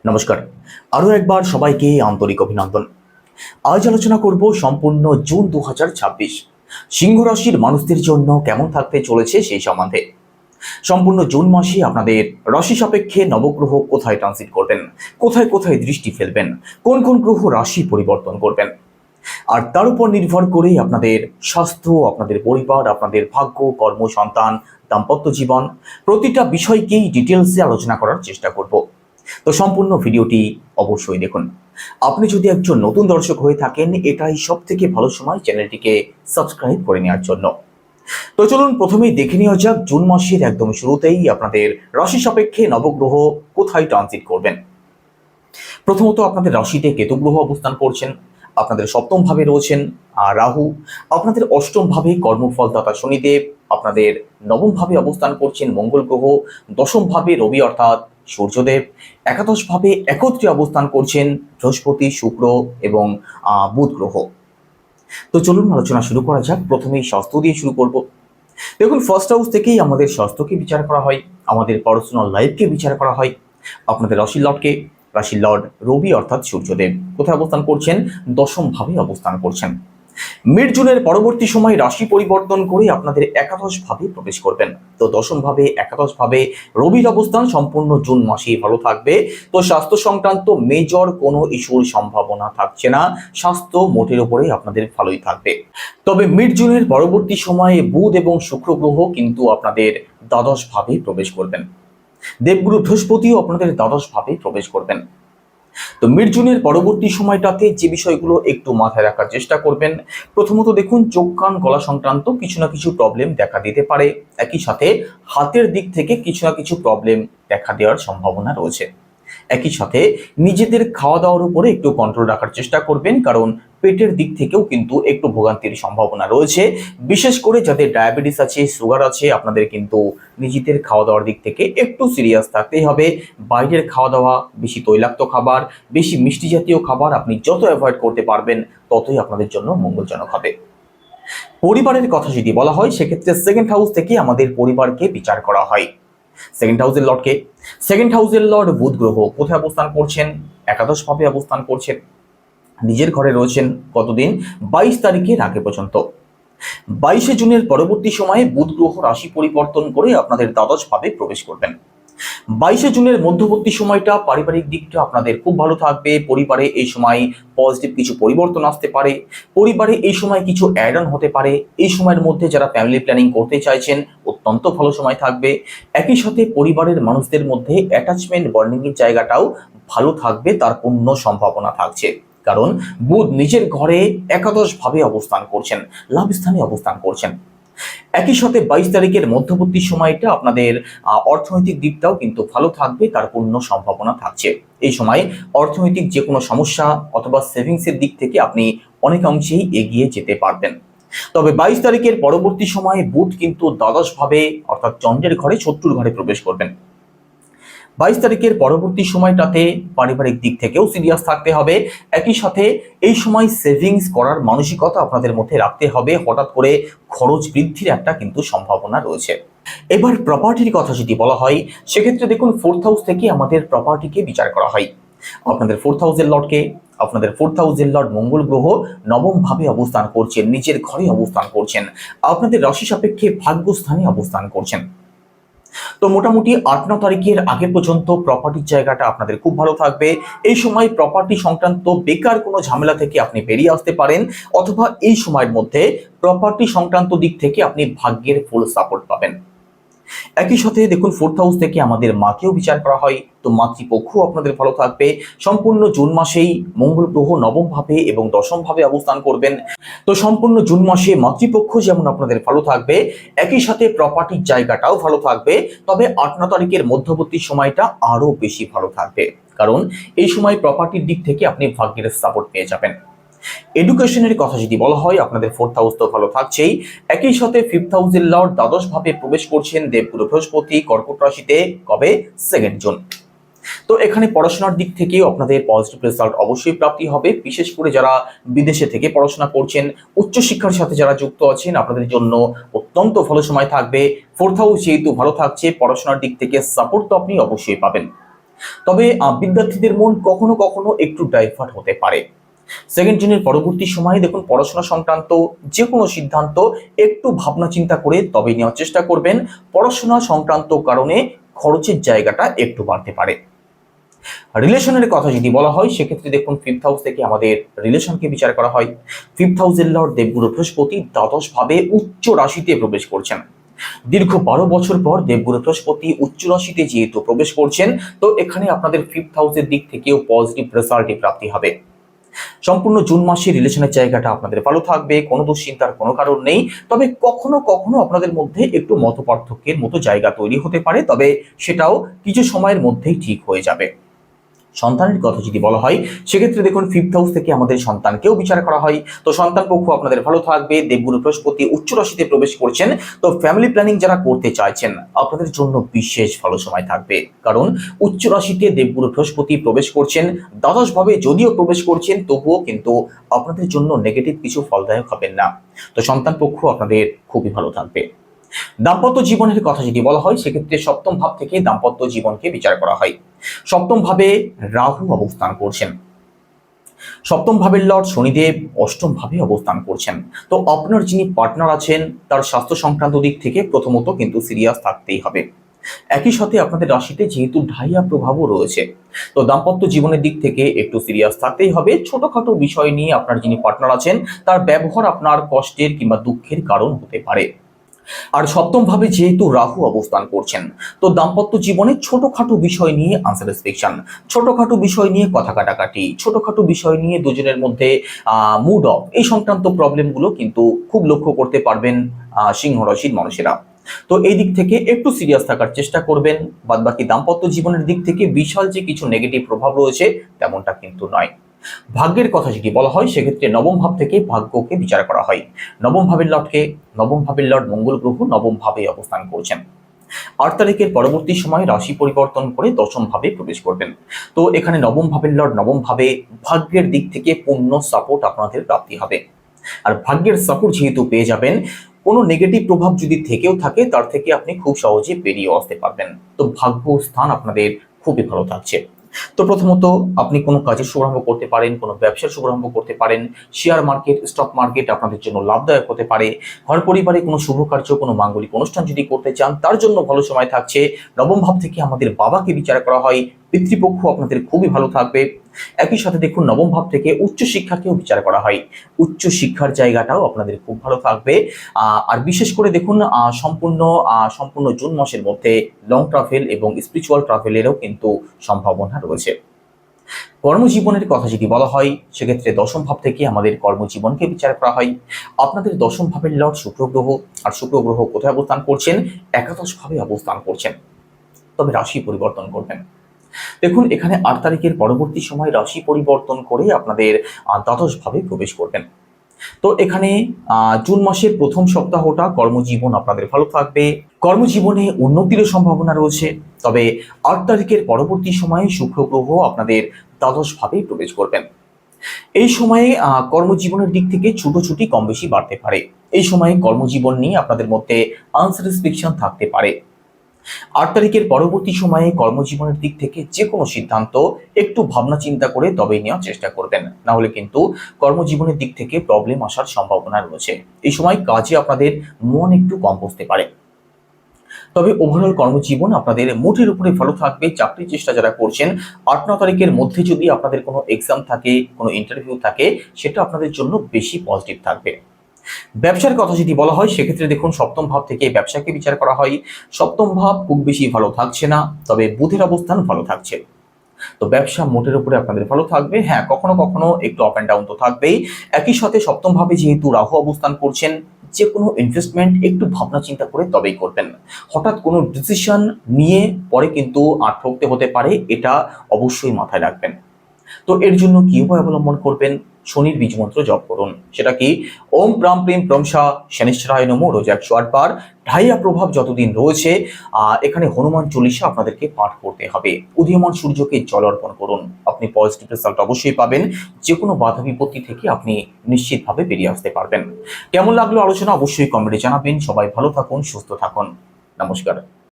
নমস্কার, আরও একবার সবাইকে আন্তরিক অভিনন্দন। আজ আলোচনা করব সম্পূর্ণ জুন 2026 সিংহ রাশির মানুষদের জন্য কেমন থাকতে চলেছে সেই সম্বন্ধে। সম্পূর্ণ জুন মাসে আপনাদের রাশি সাপেক্ষে নবগ্রহ কোথায় ট্রানজিট করবেন, কোথায় কোথায় দৃষ্টি ফেলবেন, কোন কোন গ্রহ রাশি পরিবর্তন করবেন, আর তার উপর নির্ভর করেই আপনাদের স্বাস্থ্য, আপনাদের পরিবার, আপনাদের ভাগ্য, কর্ম, সন্তান, দাম্পত্য জীবন প্রতিটা বিষয়কেই ডিটেলসে আলোচনা করার চেষ্টা করব। তো সম্পূর্ণ ভিডিওটি অবশ্যই দেখুন। আপনি যদি একজন নতুন দর্শক হয়ে থাকেন, এটাই সব থেকে ভালো সময় চ্যানেলটিকে সাবস্ক্রাইব করে নেওয়ার জন্য। তো চলুন প্রথমেই দেখে নেওয়া যাক জুন মাসের একদম শুরুতেই আপনাদের রাশি সাপেক্ষে নবগ্রহ কোথায় ট্রানজিট করবেন। প্রথমত আপনাদের রাশিতে কেতু গ্রহ অবস্থান করছেন, আপনাদের সপ্তম ভাবে রয়েছেন রাহু, আপনাদের অষ্টম ভাবে কর্মফলদাতা শনিদেব, আপনাদের নবম ভাবে অবস্থান করছেন মঙ্গল গ্রহ, দশম ভাবে রবি অর্থাৎ সূর্যদেব, একাদশ ভাবে একত্রে অবস্থান করছেন বৃহস্পতি, শুক্র এবং বুধ গ্রহ। তো চলুন আলোচনা শুরু করা যাক। প্রথমেই স্বাস্থ্য দিয়ে শুরু করব। দেখুন, ফার্স্ট হাউস থেকেই আমাদের স্বাস্থ্যকে বিচার করা হয়, আমাদের পার্সোনাল লাইফকে বিচার করা হয়। আপনাদের রাশির লর্ড রবি অর্থাৎ সূর্যদেব কোথায় অবস্থান করছেন? দশম ভাবে অবস্থান করছেন। মিড জুনের পরবর্তী সময় রাশি পরিবর্তন করে আপনাদের একাদশ ভাবে প্রবেশ করবেন। তো দশম ভাবে, একাদশ ভাবে রবির অবস্থান সম্পূর্ণ জুন মাসেই ভালো থাকবে। তো স্বাস্থ্য সংক্রান্ত মেজর কোনো ইস্যুর সম্ভাবনা থাকছে না, স্বাস্থ্য মোটের উপরে আপনাদের ভালোই থাকবে। তবে মিড জুনের পরবর্তী সময়ে বুধ এবং শুক্র গ্রহ কিন্তু আপনাদের দ্বাদশ ভাবে প্রবেশ করবেন। দেবগুরু বৃহস্পতিও আপনাদের দ্বাদশ ভাবে প্রবেশ করবেন। তো মিড জুনের পরবর্তী সময়টাতে যে বিষয়গুলো একটু মাথায় রাখার চেষ্টা করবেন, প্রথমত দেখুন, চোখ কান গলা সংক্রান্ত কিছু না কিছু প্রবলেম দেখা দিতে পারে। একই সাথে হাতের দিক থেকে কিছু না কিছু প্রবলেম দেখা দেওয়ার সম্ভাবনা রয়েছে। একই সাথে নিজেদের খাওয়া দাওয়ার উপরে একটু কন্ট্রোল রাখার চেষ্টা করবেন, কারণ পেটের দিক থেকেও কিন্তু একটু ভোগান্তির সম্ভাবনা রয়েছে। বিশেষ করে যাদের ডায়াবেটিস আছে, সুগার আছে, আপনাদের কিন্তু নিজেদের খাওয়া দাওয়ার দিক থেকে একটু সিরিয়াস থাকতেই হবে। বাইরের খাওয়া দাওয়া, বেশি তৈলাক্ত খাবার, বেশি মিষ্টি জাতীয় খাবার আপনি যত অ্যাভয়েড করতে পারবেন ততই আপনাদের জন্য মঙ্গলজনক হবে। পরিবারের কথা যদি বলা হয়, সেক্ষেত্রে সেকেন্ড হাউস থেকে আমাদের পরিবারকে বিচার করা হয়। সেকেন্ড হাউসের লর্ড বুধ গ্রহ কোথায় অবস্থান করছেন? একাদশ ভাবে অবস্থান করছেন। নিজের ঘরে রয়েছেন কতদিন? 22 তারিখের আগে পর্যন্ত। 22শে জুনের পরবর্তী সময়ে বুধ গ্রহ রাশি পরিবর্তন করে আপনাদের দ্বাদশ ভাবে প্রবেশ করবেন। 22শে জুনের মধ্যবর্তী সময়টা পারিবারিক দিকটা আপনাদের খুব ভালো থাকবে। পরিবারে এই সময় পজিটিভ কিছু পরিবর্তন আসতে পারে, পরিবারে এই সময় কিছু অ্যাড অন হতে পারে। এই সময়ের মধ্যে যারা ফ্যামিলি প্ল্যানিং করতে চাইছেন, অত্যন্ত ভালো সময় থাকবে। একই সাথে পরিবারের মানুষদের মধ্যে অ্যাটাচমেন্ট বন্ডিং এর জায়গাটাও ভালো থাকবে, তার পূর্ণ সম্ভাবনা থাকছে। কারণ বুধ নিজের ঘরে একাদশ ভাবে অবস্থান করছেন, লাভ স্থানে অবস্থান করছেন। একই সাথে 22 তারিখের মধ্যবর্তী সময়টা আপনাদের অর্থনৈতিক দিকটাও কিন্তু ভালো থাকবে, তার পূর্ণ সম্ভাবনা থাকছে। এই সময় অর্থনৈতিক যে কোনো সমস্যা অথবা সেভিংসের দিক থেকে আপনি অনেকাংশেই এগিয়ে যেতে পারবেন। তবে 22 তারিখের পরবর্তী সময়ে বুধ কিন্তু দ্বাদশ ভাবে অর্থাৎ চন্দ্রের ঘরে, শত্রুর ঘরে প্রবেশ করবেন। 22 তারিখের পরবর্তী সময়টাতে পারিবারিক দিক থেকেও সিরিয়াস থাকতে হবে। একই সাথে এই সময় সেভিংস করার মানসিকতা আপনাদের মধ্যে রাখতে হবে। হঠাৎ করে খরচ বৃদ্ধির একটা কিন্তু সম্ভাবনা রয়েছে। এবার প্রপার্টির কথা যদি বলা হয়, সেক্ষেত্রে দেখুন, ফোর্থ হাউস থেকে আমাদের প্রপার্টিকে বিচার করা হয়। আপনাদের ফোর্থ হাউসের লর্ড মঙ্গল গ্রহ নবম ভাবে অবস্থান করছেন, নিজের ঘরে অবস্থান করছেন, আপনাদের রাশি সাপেক্ষে ভাগ্যস্থানে অবস্থান করছেন। তো মোটামুটি 8-9 তারিখের আগে পর্যন্ত প্রপার্টির জায়গাটা আপনাদের খুব ভালো থাকবে। এই সময় প্রপার্টি সংক্রান্ত বেকার কোনো ঝামেলা থেকে আপনি বেরিয়ে আসতে পারেন, অথবা এই সময়ের মধ্যে প্রপার্টি সংক্রান্ত দিক থেকে আপনি ভাগ্যের ফুল সাপোর্ট পাবেন। একই সাথে দেখুন, ফোর্থ হাউস থেকে আমাদের মাকেও বিচার করা হয়। তো মাতৃপক্ষ আপনাদের ভালো থাকবে। সম্পূর্ণ জুন মাসেই মঙ্গল গ্রহ নবম ভাবে এবং দশম ভাবে অবস্থান করবেন। তো সম্পূর্ণ জুন মাসে মাতৃপক্ষ যেমন আপনাদের ভালো থাকবে, একই সাথে প্রপার্টির জায়গাটাও ভালো থাকবে। তবে 8-9 তারিখের মধ্যবর্তী সময়টা আরো বেশি ভালো থাকবে, কারণ এই সময় প্রপার্টির দিক থেকে আপনি ভাগ্যের সাপোর্ট পেয়ে যাবেন। এডুকেশনের কথা যদি বলা হয়, আপনাদের ফোর্থ হাউস তো ভালো থাকছেই। একই সাথে ফিফথ হাউসের লর্ড দ্বাদশ ভাবে প্রবেশ করছেন দেবগুরু বৃহস্পতি কর্কট রাশিতে। কবে? 2 জুন। তো এখানে পড়াশোনার দিক থেকেও আপনাদের পজিটিভ রেজাল্ট অবশ্যই প্রাপ্তি হবে। বিশেষ করে যারা বিদেশে থেকে পড়াশোনা করছেন, উচ্চশিক্ষার সাথে যারা যুক্ত আছেন, আপনাদের জন্য অত্যন্ত ভালো সময় থাকবে। ফোর্থ হাউস যেহেতু ভালো থাকছে, পড়াশোনার দিক থেকে সাপোর্ট তো আপনি অবশ্যই পাবেন। তবে বিদ্যার্থীদের মন কখনো কখনো একটু ডাইভার্ট হতে পারে। সেকেন্ড জেনের পরবর্তী সময়ে দেখুন পড়াশোনা সংক্রান্ত যে কোনো সিদ্ধান্ত একটু ভাবনা চিন্তা করে তবেই নেওয়ার চেষ্টা করবেন। পড়াশোনা সংক্রান্ত কারণে খরচের জায়গাটা একটু বাড়তে পারে। রিলেশনের কথা যদি বলা হয় সেক্ষেত্রে দেখুন ফিফথ হাউস থেকে আমাদের রিলেশনকে বিচার করা হয়। ফিফথ হাউসের লর্ড দেবগুরু বৃহস্পতি দ্বাদশ ভাবে উচ্চ রাশিতে প্রবেশ করছেন। দীর্ঘ 12 বছর পর দেবগুরু বৃহস্পতি উচ্চ রাশিতে যেহেতু প্রবেশ করছেন, তো এখানে আপনাদের ফিফথ হাউসের দিক থেকেও পজিটিভ রেজাল্টের প্রাপ্তি হবে। সম্পূর্ণ জুন মাসে রিলেশনের জায়গাটা আপনাদের ভালো থাকবে, কোনো দুশ্চিন্তার কোনো কারণ নেই। তবে কখনো কখনো আপনাদের মধ্যে একটু মতপার্থক্যের মতো জায়গা তৈরি হতে পারে, তবে সেটাও কিছু সময়ের মধ্যেই ঠিক হয়ে যাবে। সন্তানের কথা যদি বলা হয় সেক্ষেত্রে দেখুন ফিফথ হাউস থেকে আমাদের সন্তানকেও বিচার করা হয়। তো সন্তান পক্ষ আপনাদের ভালো থাকবে, দেবগুরু বৃহস্পতি উচ্চ রাশিতে প্রবেশ করছেন। তো ফ্যামিলি প্ল্যানিং যারা করতে চাইছেন আপনাদের জন্য বিশেষ ভালো সময় থাকবে, কারণ উচ্চ রাশিতে দেবগুরু বৃহস্পতি প্রবেশ করছেন। দ্বাদশ ভাবে যদিও প্রবেশ করছেন তবুও কিন্তু আপনাদের জন্য নেগেটিভ কিছু ফলদায়ক হবেন না। তো সন্তান পক্ষ আপনাদের খুবই ভালো থাকবে। দাম্পত্য জীবনের কথা যদি বলা হয় সেক্ষেত্রে সপ্তম ভাব থেকে দাম্পত্য জীবনকে বিচার করা হয়। সপ্তম ভাবে রাহু অবস্থান করছেন। সপ্তম ভাবের লর্ড শনিদেব অষ্টম ভাবে অবস্থান করছেন। তো আপনার যিনি পার্টনার আছেন তার স্বাস্থ্য সংক্রান্ত দিক থেকে প্রথমত কিন্তু সিরিয়াস থাকতেই হবে। একই সাথে আপনাদের রাশিতে যেহেতু ঢাইয়া প্রভাবও রয়েছে, তো দাম্পত্য জীবনের দিক থেকে একটু সিরিয়াস থাকতেই হবে। ছোটখাটো বিষয় নিয়ে আপনার যিনি পার্টনার আছেন তার ব্যবহার আপনার কষ্টের কিংবা দুঃখের কারণ হতে পারে। আর সপ্তম ভাবে যেহেতু রাহু অবস্থান করছেন, তো দাম্পত্য জীবনে ছোটখাটো বিষয় নিয়ে আনস্যাটিসফ্যাকশন, ছোটখাটো বিষয় নিয়ে কথা কাটাকাটি, ছোটখাটো বিষয় নিয়ে দুজনের মধ্যে মুড অফ, এই সংক্রান্ত প্রবলেমগুলো কিন্তু খুব লক্ষ্য করতে পারবেন সিংহ রাশির মানুষেরা। তো এই দিক থেকে একটু সিরিয়াস থাকার চেষ্টা করবেন। বাদবাকি দাম্পত্য জীবনের দিক থেকে বিশাল যে কিছু নেগেটিভ প্রভাব রয়েছে তেমনটা কিন্তু নয়। ভাগ্যের কথা যদি বলা হয় সেক্ষেত্রে নবম ভাব থেকে ভাগ্যকে বিচার করা হয়। নবম ভাবের লর্ড মঙ্গল গ্রহ নবম ভাবে অবস্থান করছেন। 8 তারিখের পরবর্তী সময় রাশি পরিবর্তন করে দশম ভাবে প্রবেশ করবেন। তো এখানে নবম ভাবের লর্ড নবম ভাবে, ভাগ্যের দিক থেকে পূর্ণ সাপোর্ট আপনাদের প্রাপ্তি হবে। আর ভাগ্যের সাপোর্ট যেহেতু পেয়ে যাবেন, কোনো নেগেটিভ প্রভাব যদি থেকেও থাকে তার থেকে আপনি খুব সহজে বেরিয়ে আসতে পারবেন। তো ভাগ্য স্থান আপনাদের খুবই ভালো থাকছে। তো প্রথমত আপনি কোনো কাজের শুভারম্ভ করতে পারেন, কোনো ব্যবসার শুভারম্ভ করতে পারেন। শেয়ার মার্কেট, স্টক মার্কেট আপনাদের জন্য লাভদায়ক হতে পারে। ঘর পরিবারে কোনো শুভ কার্য, কোনো মাঙ্গলিক অনুষ্ঠান যদি করতে চান তার জন্য ভালো সময় থাকছে। নবম ভাব থেকে আমাদের বাবাকে বিচার করা হয়, পিতৃপক্ষ আপনাদের খুবই ভালো থাকবে। একই সাথে দেখুন নবম ভাব থেকে উচ্চ শিক্ষাকেও বিচার করা হয়, উচ্চ শিক্ষার জায়গাটাও আপনাদের খুব ভালো থাকবে। আর বিশেষ করে দেখুন সম্পূর্ণ জুন মাসের মধ্যে লং ট্রাভেল এবং স্পিরিচুয়াল ট্রাভেলেরও কিন্তু সম্ভাবনা রয়েছে। কর্মজীবনের কথা যদি বলা হয় সেক্ষেত্রে দশম ভাব থেকে আমাদের কর্মজীবনকে বিচার করা হয়। আপনাদের দশম ভাবের লর্ড শুক্র গ্রহ, আর শুক্র গ্রহ কোথায় অবস্থান করছেন? একাদশ ভাবে অবস্থান করছেন। তবে রাশি পরিবর্তন করবেন। দেখুন এখানে 8 তারিখের পরবর্তী সময় রাশি পরিবর্তন করে আপনাদের দ্বাদশ ভাবে প্রবেশ করবেন। তো এখানে জুন মাসের প্রথম সপ্তাহটা কর্মজীবন আপনাদের ভালো থাকবে, কর্মজীবনে উন্নতির সম্ভাবনা রয়েছে। তবে 8 তারিখের পরবর্তী সময়ে শুক্র গ্রহ আপনাদের দ্বাদশ ভাবেই প্রবেশ করবেন। এই সময়ে কর্মজীবনের দিক থেকে ছুটোছুটি কম বেশি বাড়তে পারে। এই সময়ে কর্মজীবন নিয়ে আপনাদের মধ্যে আনস্যাটিসফ্যাকশন থাকতে পারে। 8 তারিখের পরবর্তী সময়ে কর্মজীবনের দিক থেকে যে কোনো সিদ্ধান্ত একটু ভাবনা চিন্তা করে তবেই নেওয়ার চেষ্টা করবেন, না হলে কিন্তু কর্মজীবনের দিক থেকে প্রবলেম আসার সম্ভাবনা রয়েছে। এই সময় কাজে আপনাদের মন একটু কম বসতে পারে। তবে ওভারঅল কর্মজীবন আপনাদের মোটের উপরে ভালো থাকবে। চাকরির চেষ্টা যারা করছেন 8-9 তারিখের মধ্যে যদি আপনাদের কোনো এক্সাম থাকে, কোনো ইন্টারভিউ থাকে, সেটা আপনাদের জন্য বেশি পজিটিভ থাকবে। ব্যবসার কথা যদি বলা হয় সেক্ষেত্রে দেখুন সপ্তম ভাব থেকে ব্যবসাকে বিচার করা হয়। সপ্তম ভাব খুব বেশি ভালো থাকছে না, তবে বুধের অবস্থান ভালো থাকছে। তো ব্যবসা মোটের উপরে আপনাদের ভালো থাকবে। হ্যাঁ, কখনো কখনো একটু আপ অ্যান্ড ডাউন তো থাকবেই। একই সাথে সপ্তম ভাবে যেহেতু রাহু অবস্থান করছেন, যে কোনো ইনভেস্টমেন্ট একটু ভাবনা চিন্তা করে তবেই করবেন। হঠাৎ কোনো ডিসিশন নিয়ে পরে কিন্তু ঠকতে হতে পারে, এটা অবশ্যই মাথায় রাখবেন। তো এর জন্য কি উপায় অবলম্বন করবেন? শনির বীজ মন্ত্র জপ করুন। সেটা কি? ওম প্রাম প্রিম প্রমসা শনিশ্চরায় নমঃ, রোজ 108 বার। ঢাইয়া প্রভাব যতদিন রয়েছে এখানে হনুমান চল্লিশা আপনাদেরকে পাঠ করতে হবে। উদীয়মান সূর্যকে জল অর্পণ করুন। আপনি পজিটিভ রেজাল্ট অবশ্যই পাবেন। যে কোনো বাধা বিপত্তি থেকে আপনি নিশ্চিতভাবে বেরিয়ে আসতে পারবেন। কেমন লাগলো আলোচনা অবশ্যই কমেন্টে জানাবেন। সবাই ভালো থাকুন, সুস্থ থাকুন। নমস্কার।